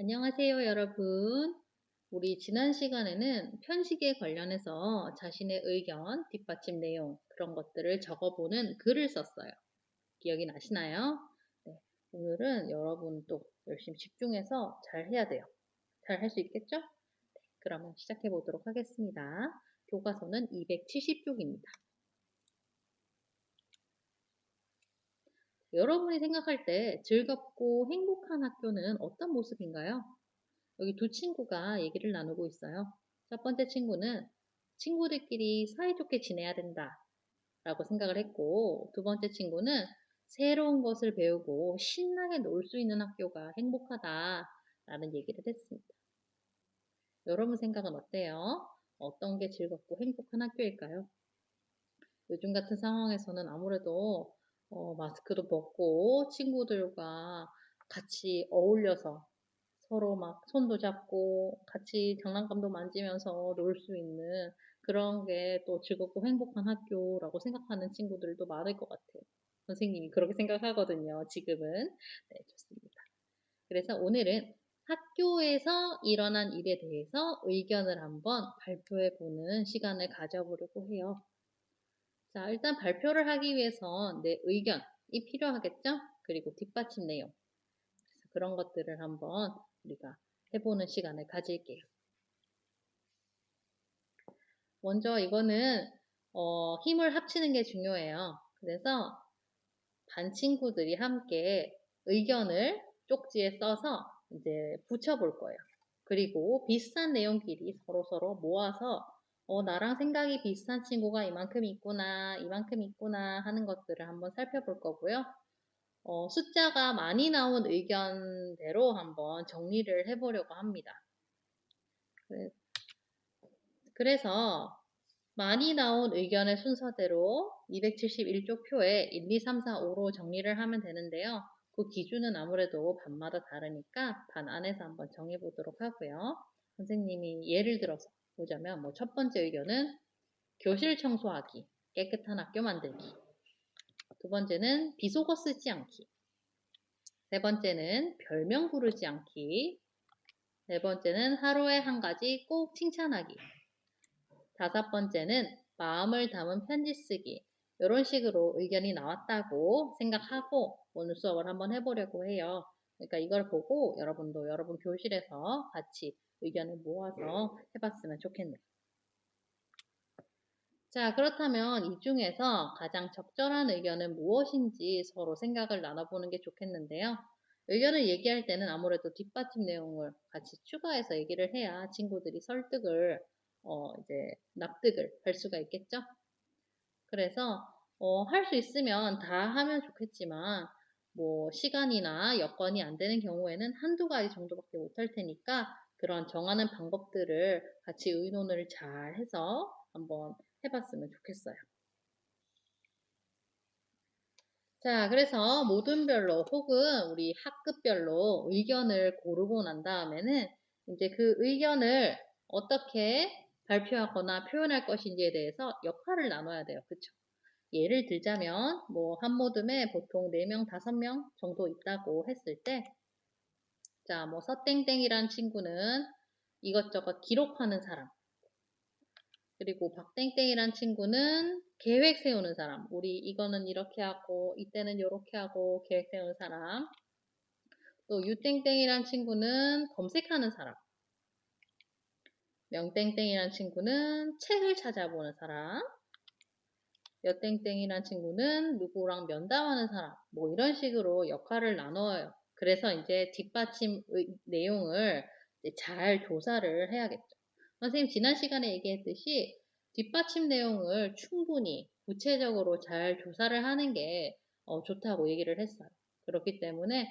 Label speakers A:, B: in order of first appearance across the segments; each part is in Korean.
A: 안녕하세요, 여러분. 우리 지난 시간에는 편식에 관련해서 자신의 의견, 뒷받침 내용, 그런 것들을 적어보는 글을 썼어요. 기억이 나시나요? 네. 오늘은 여러분 또 열심히 집중해서 잘 해야 돼요. 잘 할 수 있겠죠? 네. 그러면 시작해 보도록 하겠습니다. 교과서는 270쪽입니다. 여러분이 생각할 때 즐겁고 행복한 학교는 어떤 모습인가요? 여기 두 친구가 얘기를 나누고 있어요. 첫 번째 친구는 친구들끼리 사이좋게 지내야 된다 라고 생각을 했고, 두 번째 친구는 새로운 것을 배우고 신나게 놀 수 있는 학교가 행복하다 라는 얘기를 했습니다. 여러분 생각은 어때요? 어떤 게 즐겁고 행복한 학교일까요? 요즘 같은 상황에서는 아무래도 마스크도 벗고 친구들과 같이 어울려서 서로 막 손도 잡고 같이 장난감도 만지면서 놀 수 있는 그런 게 또 즐겁고 행복한 학교라고 생각하는 친구들도 많을 것 같아요. 선생님이 그렇게 생각하거든요, 지금은. 네, 좋습니다. 그래서 오늘은 학교에서 일어난 일에 대해서 의견을 한번 발표해 보는 시간을 가져보려고 해요. 자, 일단 발표를 하기 위해선 내 의견이 필요하겠죠? 그리고 뒷받침 내용. 그래서 그런 것들을 한번 우리가 해보는 시간을 가질게요. 먼저 이거는 힘을 합치는 게 중요해요. 그래서 반 친구들이 함께 의견을 쪽지에 써서 이제 붙여볼 거예요. 그리고 비슷한 내용끼리 서로서로 모아서 나랑 생각이 비슷한 친구가 이만큼 있구나, 이만큼 있구나 하는 것들을 한번 살펴볼 거고요. 숫자가 많이 나온 의견대로 한번 정리를 해보려고 합니다. 그래서 많이 나온 의견의 순서대로 271쪽 표에 1, 2, 3, 4, 5로 정리를 하면 되는데요. 그 기준은 아무래도 반마다 다르니까 반 안에서 한번 정해보도록 하고요. 선생님이 예를 들어서 보자면 첫 번째 의견은 교실 청소하기, 깨끗한 학교 만들기. 두 번째는 비속어 쓰지 않기. 세 번째는 별명 부르지 않기. 네 번째는 하루에 한 가지 꼭 칭찬하기. 다섯 번째는 마음을 담은 편지 쓰기. 이런 식으로 의견이 나왔다고 생각하고 오늘 수업을 한번 해보려고 해요. 그러니까 이걸 보고 여러분도 여러분 교실에서 같이 의견을 모아서 해봤으면 좋겠네요. 자, 그렇다면 이 중에서 가장 적절한 의견은 무엇인지 서로 생각을 나눠보는 게 좋겠는데요. 의견을 얘기할 때는 아무래도 뒷받침 내용을 같이 추가해서 얘기를 해야 친구들이 설득을, 이제 납득을 할 수가 있겠죠? 그래서, 할 수 있으면 다 하면 좋겠지만, 시간이나 여건이 안 되는 경우에는 한두 가지 정도밖에 못 할 테니까 그런 정하는 방법들을 같이 의논을 잘 해서 한번 해봤으면 좋겠어요. 자, 그래서 모든별로 혹은 우리 학급별로 의견을 고르고 난 다음에는 이제 그 의견을 어떻게 발표하거나 표현할 것인지에 대해서 역할을 나눠야 돼요. 그쵸? 예를 들자면 한 모듬에 보통 4명, 5명 정도 있다고 했을 때 자, 서땡땡이란 친구는 이것저것 기록하는 사람. 그리고 박땡땡이란 친구는 계획 세우는 사람. 우리 이거는 이렇게 하고 이때는 이렇게 하고 계획 세우는 사람. 또 유땡땡이란 친구는 검색하는 사람. 명땡땡이란 친구는 책을 찾아보는 사람. 여땡땡이란 친구는 누구랑 면담하는 사람. 이런 식으로 역할을 나눠요. 그래서 이제 뒷받침 내용을 이제 잘 조사를 해야겠죠. 선생님 지난 시간에 얘기했듯이 뒷받침 내용을 충분히 구체적으로 잘 조사를 하는 게 좋다고 얘기를 했어요. 그렇기 때문에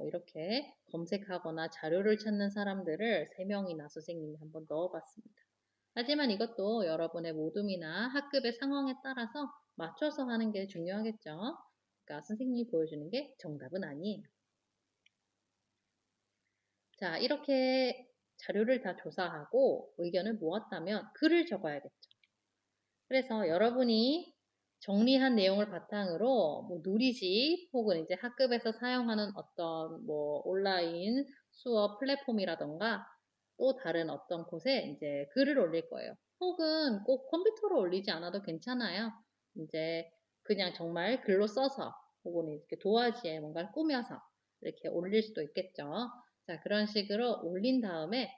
A: 이렇게 검색하거나 자료를 찾는 사람들을 3명이나 선생님이 한번 넣어봤습니다. 하지만 이것도 여러분의 모둠이나 학급의 상황에 따라서 맞춰서 하는 게 중요하겠죠. 그러니까 선생님이 보여주는 게 정답은 아니에요. 자, 이렇게 자료를 다 조사하고 의견을 모았다면 글을 적어야겠죠. 그래서 여러분이 정리한 내용을 바탕으로 누리집 혹은 이제 학급에서 사용하는 어떤 온라인 수업 플랫폼이라든가 또 다른 어떤 곳에 이제 글을 올릴 거예요. 혹은 꼭 컴퓨터로 올리지 않아도 괜찮아요. 인제 그냥 정말 글로 써서 혹은 이렇게 도화지에 뭔가를 꾸며서 이렇게 올릴 수도 있겠죠. 자, 그런 식으로 올린 다음에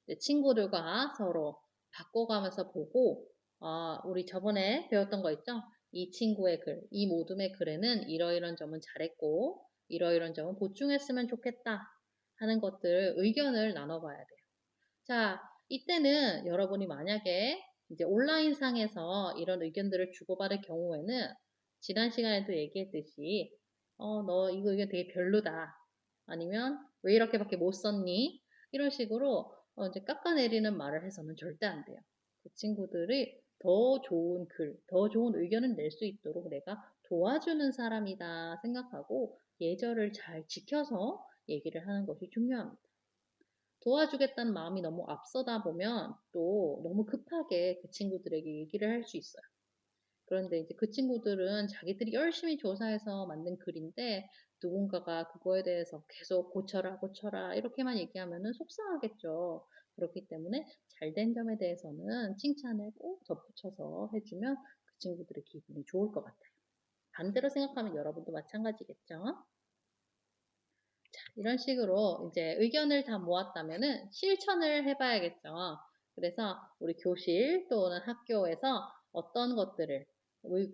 A: 이제 친구들과 서로 바꿔가면서 보고, 아, 우리 저번에 배웠던 거 있죠? 이 친구의 글, 이 모둠의 글에는 이러이런 점은 잘했고, 이러이런 점은 보충했으면 좋겠다 하는 것들 의견을 나눠봐야 돼요. 자, 이때는 여러분이 만약에 이제 온라인상에서 이런 의견들을 주고받을 경우에는 지난 시간에도 얘기했듯이, 너 이거 의견 되게 별로다. 아니면 왜 이렇게밖에 못 썼니? 이런 식으로 이제 깎아내리는 말을 해서는 절대 안 돼요. 그 친구들이 더 좋은 글, 더 좋은 의견을 낼 수 있도록 내가 도와주는 사람이다 생각하고 예절을 잘 지켜서 얘기를 하는 것이 중요합니다. 도와주겠다는 마음이 너무 앞서다 보면 또 너무 급하게 그 친구들에게 얘기를 할 수 있어요. 그런데 이제 그 친구들은 자기들이 열심히 조사해서 만든 글인데 누군가가 그거에 대해서 계속 고쳐라, 고쳐라 이렇게만 얘기하면은 속상하겠죠. 그렇기 때문에 잘된 점에 대해서는 칭찬을 꼭 덧붙여서 해주면 그 친구들의 기분이 좋을 것 같아요. 반대로 생각하면 여러분도 마찬가지겠죠. 이런 식으로 이제 의견을 다 모았다면은 실천을 해봐야겠죠. 그래서 우리 교실 또는 학교에서 어떤 것들을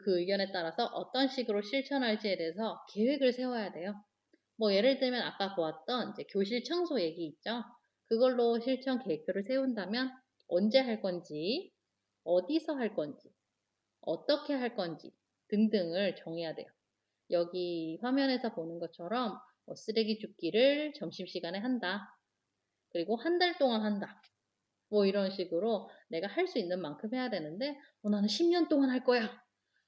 A: 그 의견에 따라서 어떤 식으로 실천할지에 대해서 계획을 세워야 돼요. 뭐 예를 들면 아까 보았던 이제 교실 청소 얘기 있죠. 그걸로 실천 계획표를 세운다면 언제 할 건지, 어디서 할 건지, 어떻게 할 건지 등등을 정해야 돼요. 여기 화면에서 보는 것처럼 쓰레기 줍기를 점심시간에 한다. 그리고 한 달 동안 한다. 뭐 이런 식으로 내가 할 수 있는 만큼 해야 되는데 나는 10년 동안 할 거야.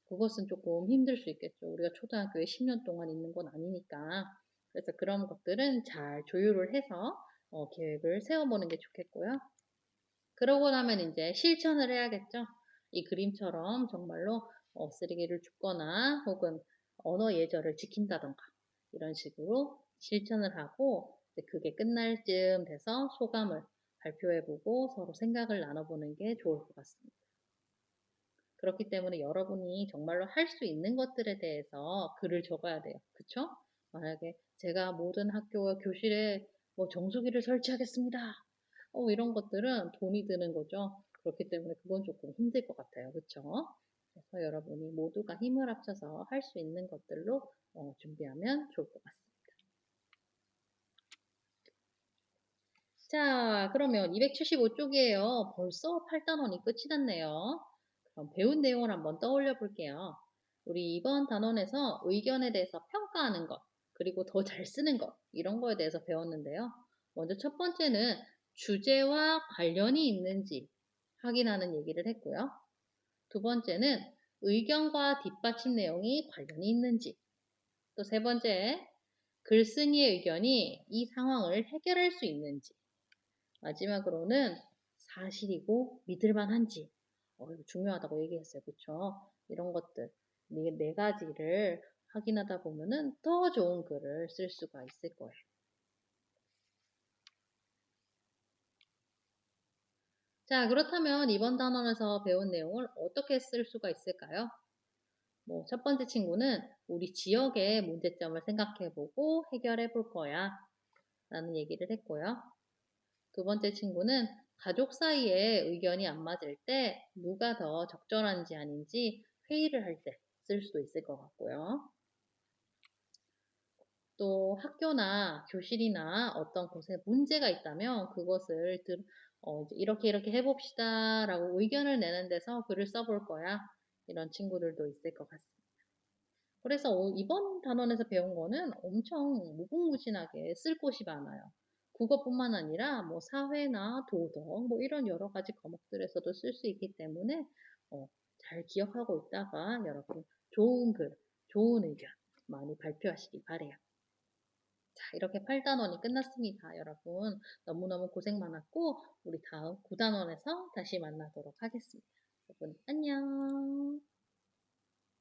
A: 그것은 조금 힘들 수 있겠죠. 우리가 초등학교에 10년 동안 있는 건 아니니까. 그래서 그런 것들은 잘 조율을 해서 계획을 세워보는 게 좋겠고요. 그러고 나면 이제 실천을 해야겠죠. 이 그림처럼 정말로 쓰레기를 줍거나 혹은 언어 예절을 지킨다던가 이런 식으로 실천을 하고 이제 그게 끝날 쯤 돼서 소감을 발표해보고 서로 생각을 나눠보는 게 좋을 것 같습니다. 그렇기 때문에 여러분이 정말로 할 수 있는 것들에 대해서 글을 적어야 돼요. 그쵸? 만약에 제가 모든 학교와 교실에 뭐 정수기를 설치하겠습니다. 이런 것들은 돈이 드는 거죠. 그렇기 때문에 그건 조금 힘들 것 같아요. 그쵸? 그래서 여러분이 모두가 힘을 합쳐서 할 수 있는 것들로 준비하면 좋을 것 같습니다. 자, 그러면 275쪽이에요. 벌써 8단원이 끝이 났네요. 그럼 배운 내용을 한번 떠올려 볼게요. 우리 이번 단원에서 의견에 대해서 평가하는 것, 그리고 더 잘 쓰는 것, 이런 거에 대해서 배웠는데요. 먼저 첫 번째는 주제와 관련이 있는지 확인하는 얘기를 했고요. 두 번째는 의견과 뒷받침 내용이 관련이 있는지, 또 세 번째, 글쓴이의 의견이 이 상황을 해결할 수 있는지, 마지막으로는 사실이고 믿을 만한지 이거 중요하다고 얘기했어요. 그쵸? 이런 것들 이 네 가지를 확인하다 보면은 더 좋은 글을 쓸 수가 있을 거예요. 자, 그렇다면 이번 단원에서 배운 내용을 어떻게 쓸 수가 있을까요? 뭐 첫 번째 친구는 우리 지역의 문제점을 생각해 보고 해결해 볼 거야 라는 얘기를 했고요. 두 번째 친구는 가족 사이에 의견이 안 맞을 때 누가 더 적절한지 아닌지 회의를 할 때 쓸 수도 있을 것 같고요. 또 학교나 교실이나 어떤 곳에 문제가 있다면 그것을 이제 이렇게 이렇게 해봅시다 라고 의견을 내는 데서 글을 써볼 거야. 이런 친구들도 있을 것 같습니다. 그래서 이번 단원에서 배운 거는 엄청 무궁무진하게 쓸 곳이 많아요. 국어뿐만 아니라 뭐 사회나 도덕 뭐 이런 여러 가지 과목들에서도 쓸 수 있기 때문에 잘 기억하고 있다가 여러분 좋은 글, 좋은 의견 많이 발표하시기 바래요. 자, 이렇게 8단원이 끝났습니다. 여러분 너무너무 고생 많았고 우리 다음 9단원에서 다시 만나도록 하겠습니다. 여러분 안녕.